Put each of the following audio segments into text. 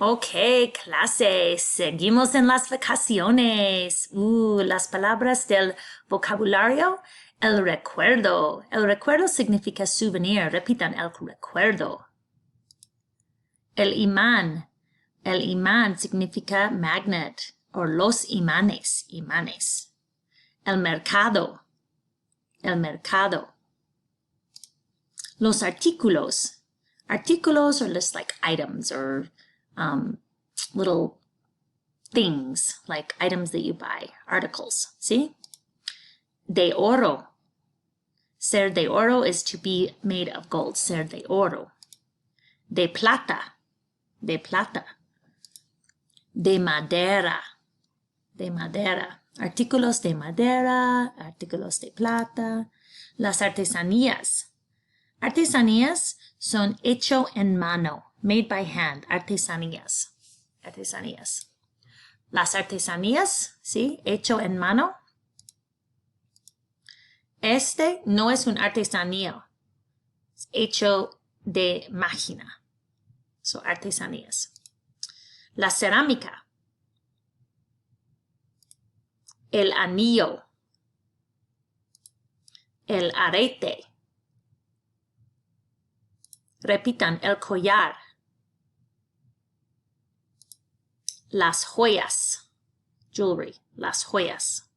Ok, clase, seguimos en las vacaciones. Las palabras del vocabulario. El recuerdo. El recuerdo significa souvenir. Repitan, el recuerdo. El imán. El imán significa magnet o los imanes. Imanes. El mercado. El mercado. Los artículos. Artículos are just like items or little things, like items that you buy, articles, see? De oro. Ser de oro is to be made of gold, ser de oro. De plata. De plata. De madera. De madera. Artículos de madera, artículos de plata. Las artesanías. Artesanías son hecho en mano. Made by hand, artesanías. Artesanías. Las artesanías, ¿sí? Hecho en mano. Este no es un artesanía. Es hecho de máquina. So, artesanías. La cerámica. El anillo. El arete. Repitan, el collar. Las joyas, jewelry, las joyas.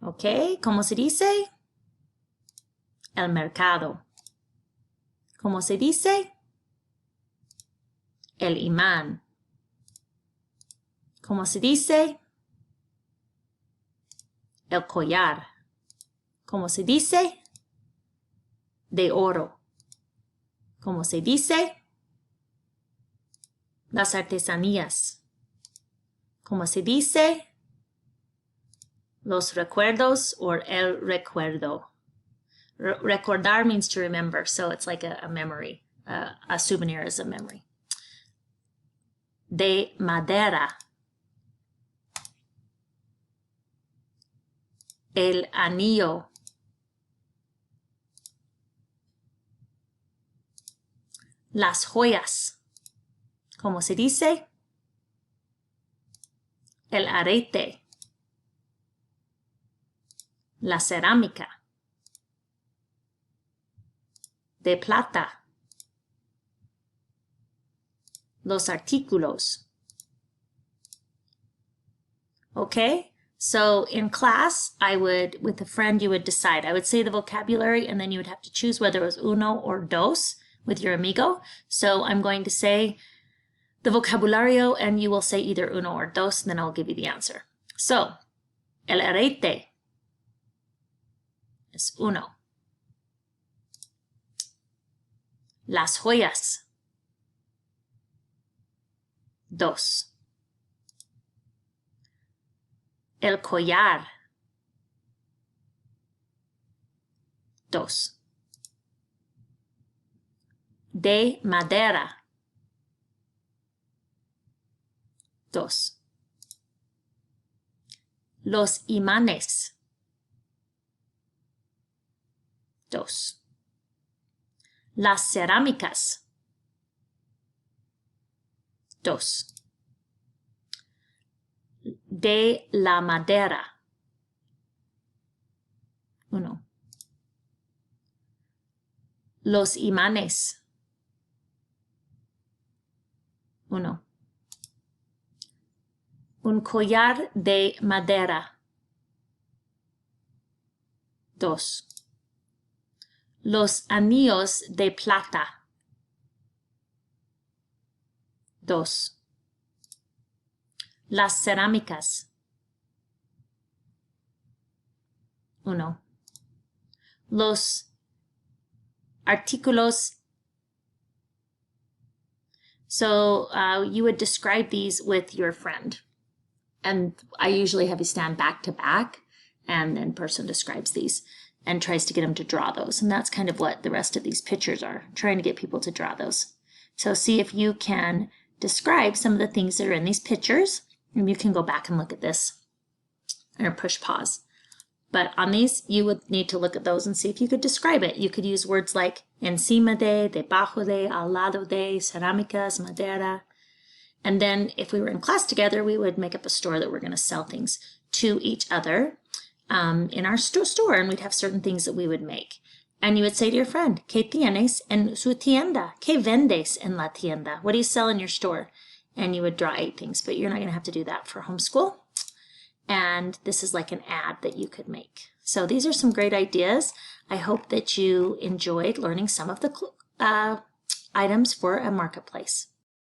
¿Ok? ¿Cómo se dice? El mercado. ¿Cómo se dice? El imán. ¿Cómo se dice? El collar. ¿Cómo se dice? De oro. ¿Cómo se dice? Las artesanías. ¿Cómo se dice? Los recuerdos or el recuerdo. Recordar means to remember, so it's like a memory. A souvenir is a memory. De madera. El anillo. Las joyas. ¿Cómo se dice? El arete. La cerámica. De plata. Los artículos. Okay? So in class, with a friend, you would decide. I would say the vocabulary, and then you would have to choose whether it was uno or dos with your amigo. So I'm going to say the vocabulario, and you will say either uno or dos, and then I'll give you the answer. So, el arete es uno. Las joyas, dos. El collar, dos. De madera, dos. Los imanes, dos. Las cerámicas, dos. De la madera, uno. Los imanes, uno. Un collar de madera, dos. Los anillos de plata, dos. Las cerámicas, uno. Los artículos. So you would describe these with your friend. And I usually have you stand back to back, and then person describes these and tries to get them to draw those. And that's kind of what the rest of these pictures are, trying to get people to draw those. So see if you can describe some of the things that are in these pictures, and you can go back and look at this or push pause. But on these, you would need to look at those and see if you could describe it. You could use words like encima de, debajo de, al lado de, cerámicas, madera. And then if we were in class together, we would make up a store that we're going to sell things to each other in our store, and we'd have certain things that we would make. And you would say to your friend, ¿Qué tienes en su tienda? ¿Qué vendes en la tienda? What do you sell in your store? And you would draw 8 things, but you're not going to have to do that for homeschool. And this is like an ad that you could make. So these are some great ideas. I hope that you enjoyed learning some of the items for a marketplace.